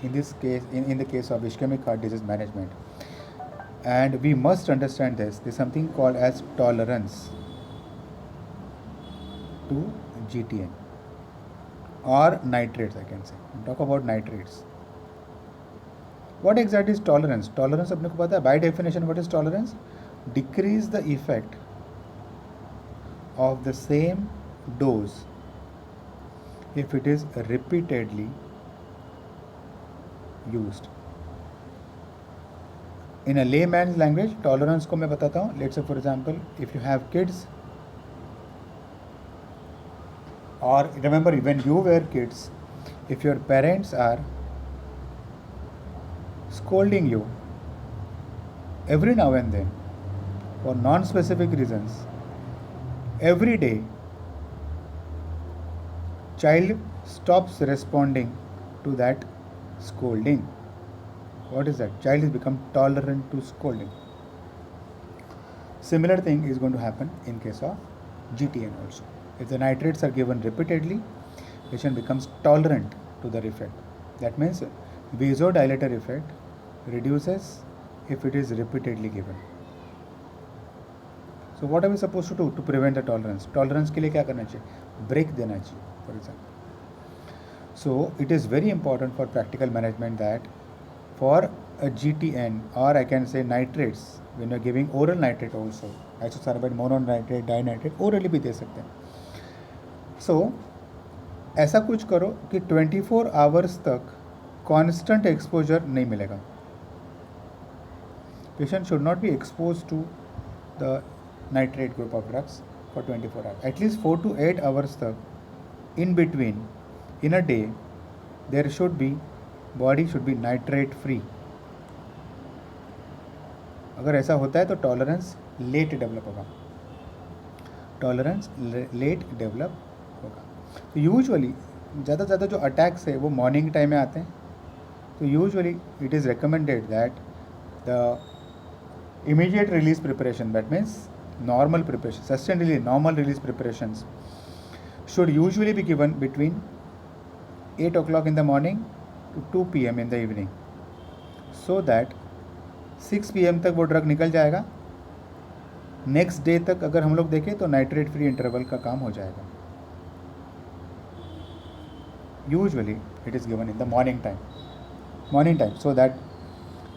in this case, in the case of ischemic heart disease management. And we must understand this. There's something called as tolerance to GTN or nitrates, I can say. Talk about nitrates. What exactly is tolerance? Tolerance अपने को पता है. By definition, what is tolerance? Decrease the effect of the same dose if it is repeatedly used. In a layman's language, tolerance को मैं बताता हूँ. Let's say for example, if you have kids, or remember when you were kids, if your parents are scolding you every now and then for non-specific reasons, every day, child stops responding to that scolding. What is that? Child has become tolerant to scolding. Similar thing is going to happen in case of GTN also. If the nitrates are given repeatedly, patient becomes tolerant to the effect. That means vasodilator effect reduces if it is repeatedly given. So what are we supposed to do to prevent the tolerance? Tolerance के लिए क्या करना चाहिए? Break देना चाहिए, for example. So it is very important for practical management that for a GTN, or I can say nitrates, when you are giving oral nitrate also, isosorbate mononitrate, dinitrate, orally भी दे सकते हैं. So ऐसा कुछ करो कि 24 hours तक constant exposure नहीं मिलेगा. Patient should not be exposed to the nitrate group of drugs for 24 hours. At least 4 to 8 hours तक in between, in a day, there should be, body should be nitrate free. अगर ऐसा होता है तो tolerance late develop होगा. Tolerance late develop होगा. तो usually ज़्यादा से ज़्यादा जो अटैक्स है वो मॉर्निंग टाइम में आते हैं. तो usually it is recommended that the immediate release preparation, that means normal preparation, sustained release, normal release preparations should usually be given between 8 o'clock in the morning to 2 p.m. in the evening, so that 6 p.m. तक वो drug निकल जाएगा. Next day तक अगर हम लोग देखें तो नाइट्रेट फ्री इंटरवल का काम हो जाएगा. Usually it is given in the morning time so that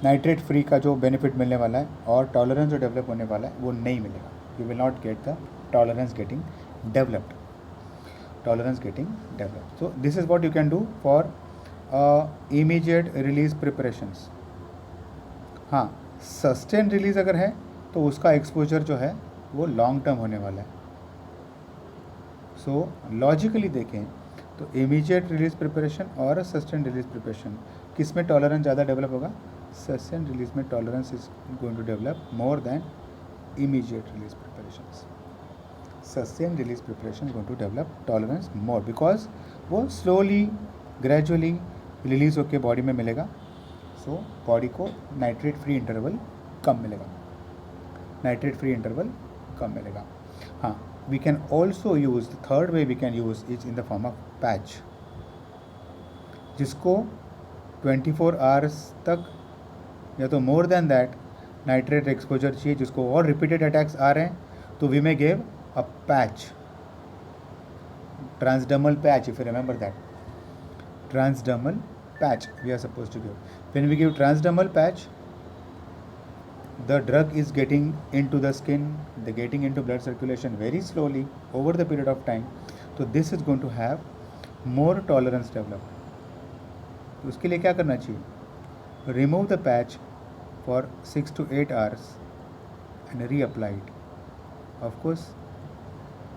nitrate free का जो बेनिफिट मिलने वाला है और टॉलरेंस जो डेवलप होने वाला है वो नहीं मिलेगा. You will not get the tolerance getting developed. So this is what you can do for immediate release preparations. हाँ, सस्टेन रिलीज अगर है तो उसका एक्सपोजर जो है वो लॉन्ग टर्म होने वाला है. सो लॉजिकली देखें तो इमीडिएट रिलीज प्रिपरेशन और सस्टेन रिलीज प्रिपरेशन किस में टॉलरेंस ज़्यादा डेवलप होगा? सस्टेन रिलीज में tolerance is going to develop more than immediate release preparations. Sustain release preparation going to develop tolerance more because वो स्लोली ग्रेजुअली रिलीज होकर body में मिलेगा. सो बॉडी को नाइट्रेट फ्री इंटरवल कम मिलेगा. हाँ, we can also use, the third way we can use is in the form of patch, जिसको 24 hours तक या तो more than that nitrate exposure चाहिए, जिसको और रिपीटेड अटैक्स आ रहे हैं, तो we may give a patch, transdermal patch, if you remember that. Transdermal patch we are supposed to give. When we give transdermal patch, the drug is getting into the skin, the getting into blood circulation very slowly over the period of time. So this is going to have more tolerance develop. तो उसके लिए क्या करना चाहिए? Remove the patch for 6 to 8 hours and reapply it. Of course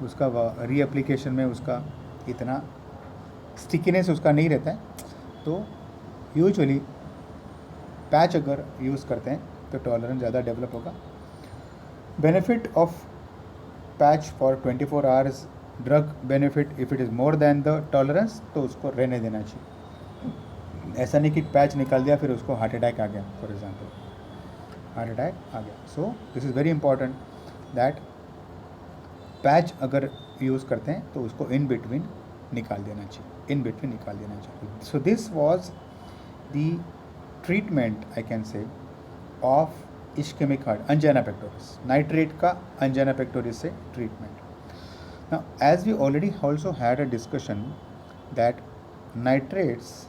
उसका reapplication में उसका इतना स्टिकीनेस उसका नहीं रहता है. तो यूजुअली पैच अगर यूज़ करते हैं तो टॉलरेंस ज़्यादा डेवलप होगा. Benefit of patch for 24 hours, drug benefit if it is more than the tolerance, तो उसको रहने देना चाहिए. ऐसा नहीं कि पैच निकाल दिया फिर उसको हार्ट अटैक आ गया, फॉर एग्जांपल हार्ट अटैक आ गया. So this is very important that patch अगर यूज़ करते हैं तो उसको इन बिटवीन निकाल देना चाहिए. So this was the treatment, I can say, of ischemic heart, angina pectoris. Nitrate का angina pectoris से treatment. Now, as we already also had a discussion that nitrates